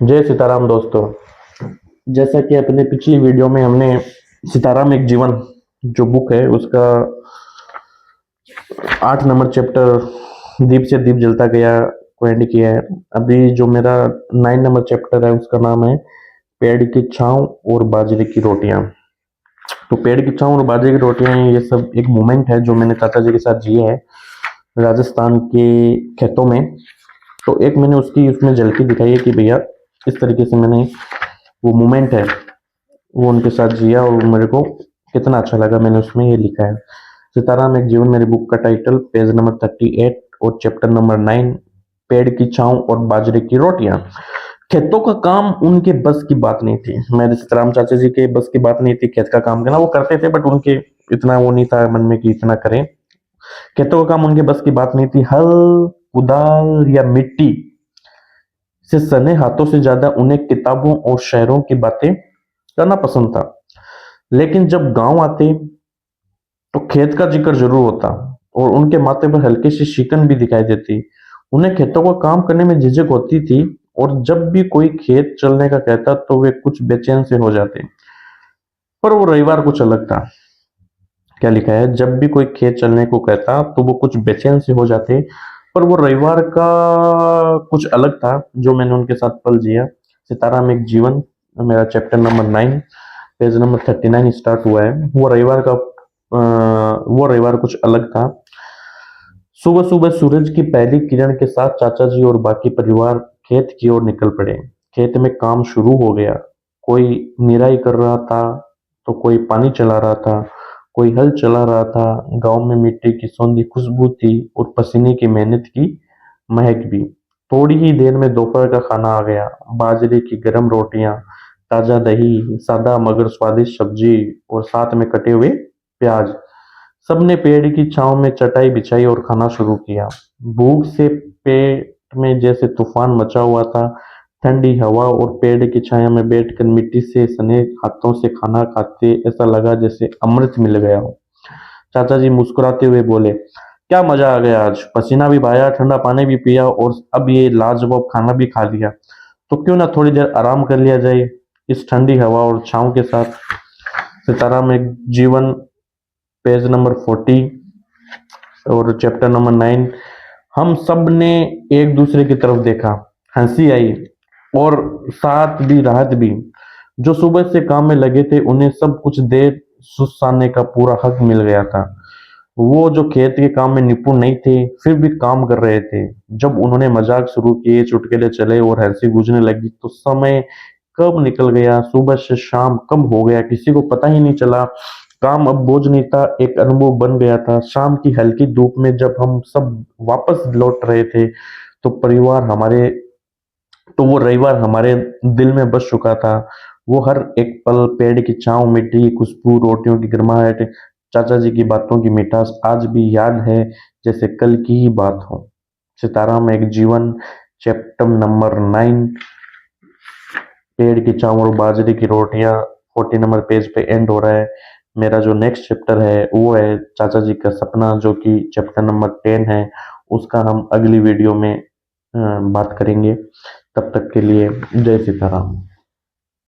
जय सीताराम दोस्तों। जैसा कि अपने पिछली वीडियो में हमने सीताराम एक जीवन जो बुक है उसका 8 नंबर चैप्टर दीप से दीप जलता गया को एंड किया है। अभी जो मेरा 9 नंबर चैप्टर है उसका नाम है पेड़ की छांव और बाजरे की रोटियां। तो पेड़ की छांव और बाजरे की रोटियां ये सब एक मोमेंट है जो मैंने चाचा जी के साथ जिया है राजस्थान के खेतों में। तो एक मैंने उसकी उसमें झलकी दिखाई है कि भैया इस तरीके से मैंने वो मोमेंट है वो उनके साथ जिया और मेरे को कितना अच्छा लगा। मैंने उसमें ये लिखा है सीताराम एक जीवन मेरी बुक का टाइटल पेज नंबर 38 और चैप्टर नंबर 9 पेड़ की छांव और बाजरे की रोटियां। खेतों का काम उनके बस की बात नहीं थी। मेरे सीताराम चाचा जी के बस की बात नहीं थी खेत का काम करना। वो करते थे बट उनके इतना वो नहीं था मन में कि इतना करें। खेतों का काम उनके बस की बात नहीं थी। हल कुदाल या मिट्टी से सने हाथों से ज्यादा उन्हें किताबों और शहरों की बातें करना पसंद था। लेकिन जब गांव आते तो खेत का जिक्र जरूर होता और उनके माथे पर हल्की सी शिकन भी दिखाई देती। उन्हें खेतों का काम करने में झिझक होती थी और जब भी कोई खेत चलने का कहता तो वे कुछ बेचैन से हो जाते। पर वो रविवार कुछ अलग था। क्या लिखा है, जब भी कोई खेत चलने को कहता तो वो कुछ बेचैन से हो जाते। पर वो रविवार का कुछ अलग था जो मैंने उनके साथ पल जिया। सिताराम एक जीवन मेरा chapter number 9 page number 39 start हुआ है। वो रविवार कुछ अलग था। सुबह सुबह सूरज की पहली किरण के साथ चाचा जी और बाकी परिवार खेत की ओर निकल पड़े। खेत में काम शुरू हो गया। कोई निराई कर रहा था तो कोई पानी चला रहा था, कोई हल चला रहा था। गांव में मिट्टी की सौंधी खुशबू थी और पसीने की मेहनत की महक भी। थोड़ी ही देर में दोपहर का खाना आ गया। बाजरे की गर्म रोटियां, ताजा दही, सादा मगर स्वादिष्ट सब्जी और साथ में कटे हुए प्याज। सबने पेड़ की छांव में चटाई बिछाई और खाना शुरू किया। भूख से पेट में जैसे तूफान मचा हुआ था। ठंडी हवा और पेड़ की छाया में बैठकर मिट्टी से सने हाथों से खाना खाते ऐसा लगा जैसे अमृत मिल गया हो। चाचा जी मुस्कुराते हुए बोले, क्या मजा आ गया आज। पसीना भी बहाया, ठंडा पानी भी पिया और अब ये लाजवाब खाना भी खा लिया। तो क्यों ना थोड़ी देर आराम कर लिया जाए इस ठंडी हवा और छांव के साथ। सितारा में जीवन पेज नंबर 40 और चैप्टर नंबर 9। हम सब ने एक दूसरे की तरफ देखा। हंसी आई और साथ भी राहत भी। जो सुबह से काम में लगे थे उन्हें सब कुछ देर सुस्ताने का पूरा हक मिल गया था। वो जो खेत के काम में निपुण नहीं थे फिर भी काम कर रहे थे। जब उन्होंने मजाक शुरू किए, चुटकुले चले और हंसी गूंजने लगी तो समय कब निकल गया, सुबह से शाम कब हो गया किसी को पता ही नहीं चला। काम अब बोझ नहीं था, एक अनुभव बन गया था। शाम की हल्की धूप में जब हम सब वापस लौट रहे थे तो परिवार हमारे तो वो रविवार हमारे दिल में बस चुका था। वो हर एक पल, पेड़ की छांव, मिट्टी की खुशबू, रोटियों की गर्माहट, चाचा जी की बातों की मिठास आज भी याद है जैसे कल की ही बात हो। सितारा में एक जीवन चैप्टर नंबर 9 पेड़ की छांव और बाजरे की रोटियां 40 नंबर पेज पे एंड हो रहा है। मेरा जो नेक्स्ट चैप्टर है वो है चाचा जी का सपना जो कि चैप्टर नंबर 10 है। उसका हम अगली वीडियो में बात करेंगे। तब तक के लिए जय सीताराम।